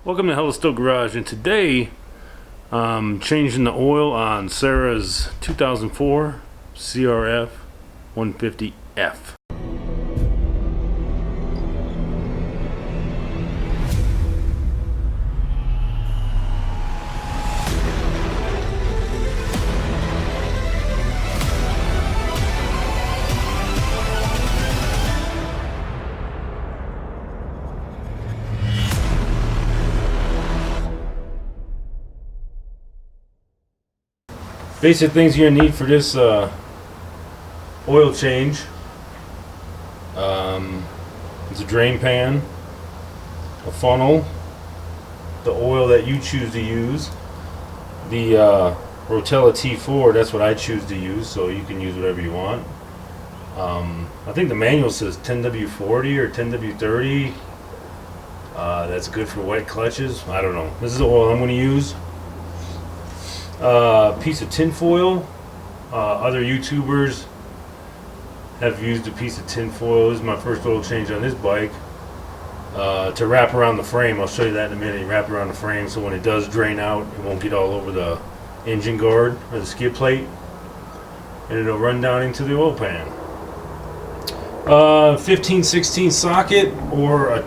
Welcome to Hello Still Garage, and today I'm changing the oil on Sarah's 2004 CRF150F. Basic things you're gonna need for this oil change. It's a drain pan, a funnel, the oil that you choose to use, the Rotella T4. That's what I choose to use, so you can use whatever you want. I think the manual says 10W40 or 10W30. That's good for wet clutches. I don't know. This is the oil I'm going to use. Piece of tin foil. Other YouTubers have used a piece of tin foil. This is my first oil change on this bike, to wrap around the frame. I'll show you that in a minute. You wrap around the frame so when it does drain out, it won't get all over the engine guard or the skid plate, and it'll run down into the oil pan. 15/16 socket or a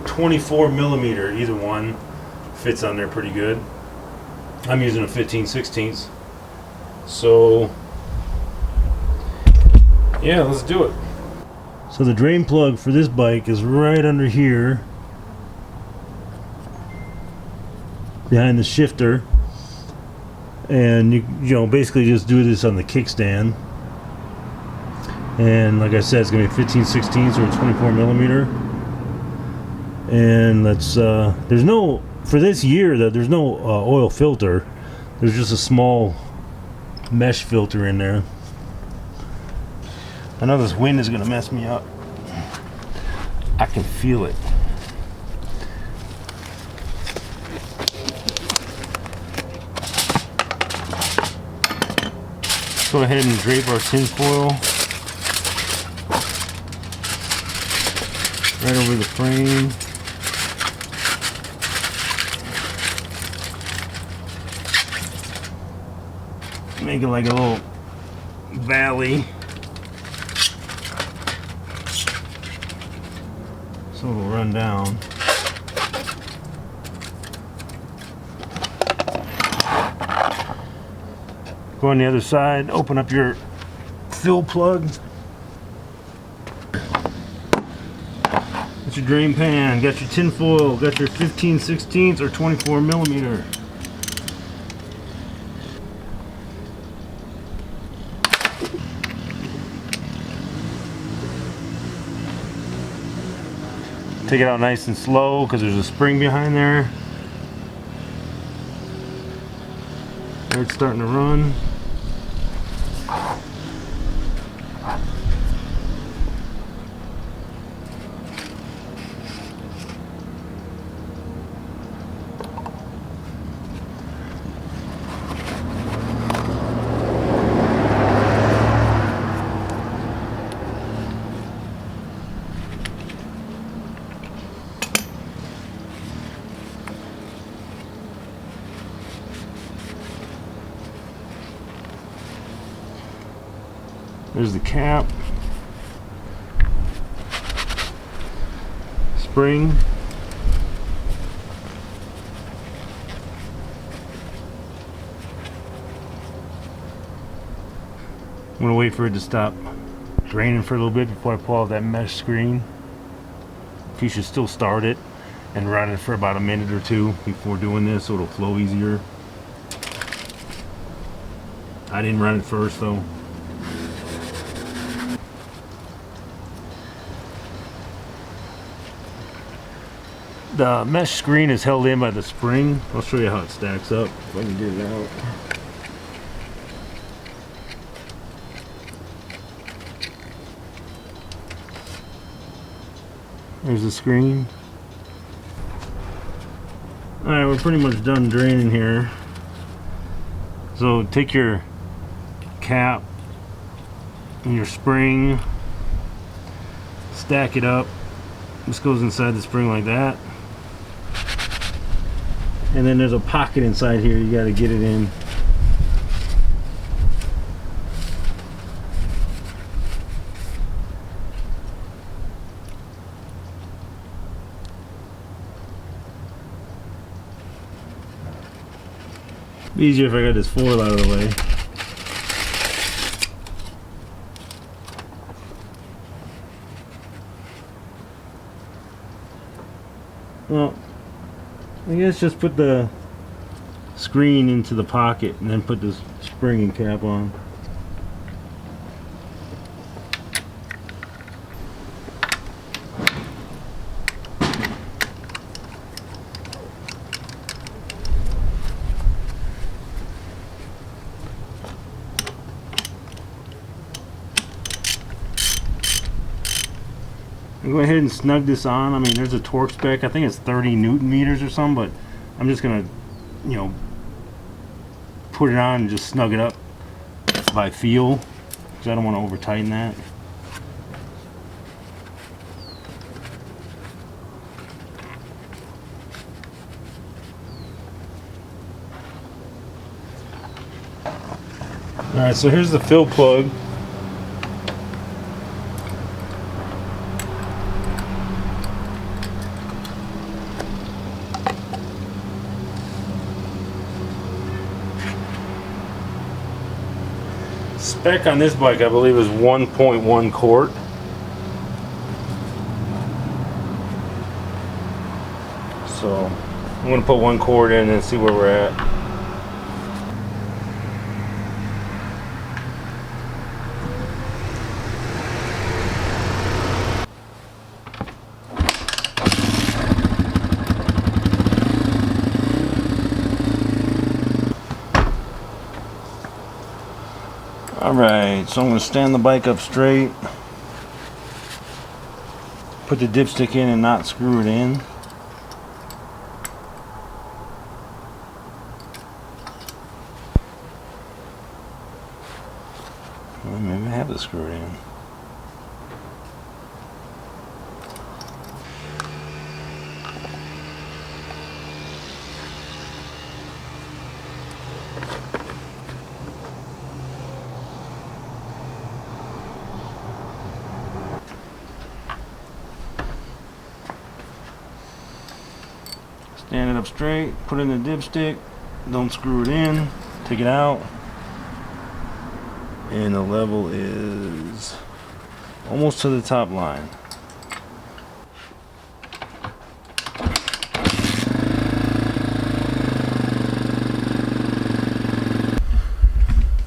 24mm, either one fits on there pretty good. I'm using a 15/16, so yeah, let's do it. So the drain plug for this bike is right under here, behind the shifter, and you know, basically just do this on the kickstand. And like I said, it's gonna be 15/16 or 24mm. And let's there's no, for this year, that there's no oil filter. There's just a small mesh filter in there. I know this wind is gonna mess me up. I can feel it. Go ahead and drape our tin foil right over the frame. Make it like a little valley, so it'll run down. Go on the other side, open up your fill plug. Got your drain pan, got your tin foil, got your 15/16 or 24mm. Take it out nice and slow because there's a spring behind there. There, it's starting to run. There's the cap, spring, I'm going to wait for it to stop draining for a little bit before I pull out that mesh screen. You should still start it and run it for about a minute or two before doing this, so it'll flow easier. I didn't run it first though. The mesh screen is held in by the spring. I'll show you how it stacks up if I can get it out. There's the screen. Alright, we're pretty much done draining here. So take your cap and your spring, stack it up. This goes inside the spring like that. And then there's a pocket inside here you got to get it in. Be easier if I got this foil out of the way. Well, I guess just put the screen into the pocket and then put this spring and cap on. Go ahead and snug this on. I mean, there's a torque spec. I think it's 30 Newton meters or something, but I'm just gonna, you know, put it on and just snug it up by feel, because I don't want to over tighten that. All right, so here's the fill plug. Spec on this bike, I believe, is 1.1 quart. So I'm going to put 1 quart in and see where we're at. Alright, so I'm going to stand the bike up straight, put the dipstick in and not screw it in. Well, maybe I have to screw it in. Stand it up straight, put in the dipstick, don't screw it in, take it out, and the level is almost to the top line.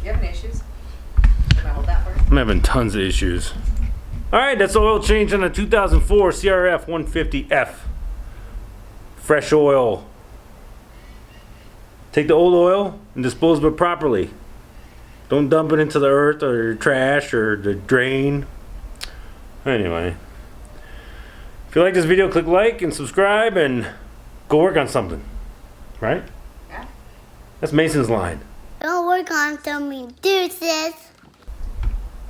You have any issues? Can I hold that for you? I'm having tons of issues. Alright, that's the oil change on a 2004 CRF150F. Fresh oil. Take the old oil and dispose of it properly. Don't dump it into the earth or trash or the drain. Anyway, if you like this video, click like and subscribe and go work on something. Right? Yeah. That's Mason's line. Don't work on something, deuces.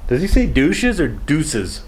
Does he say douches or deuces?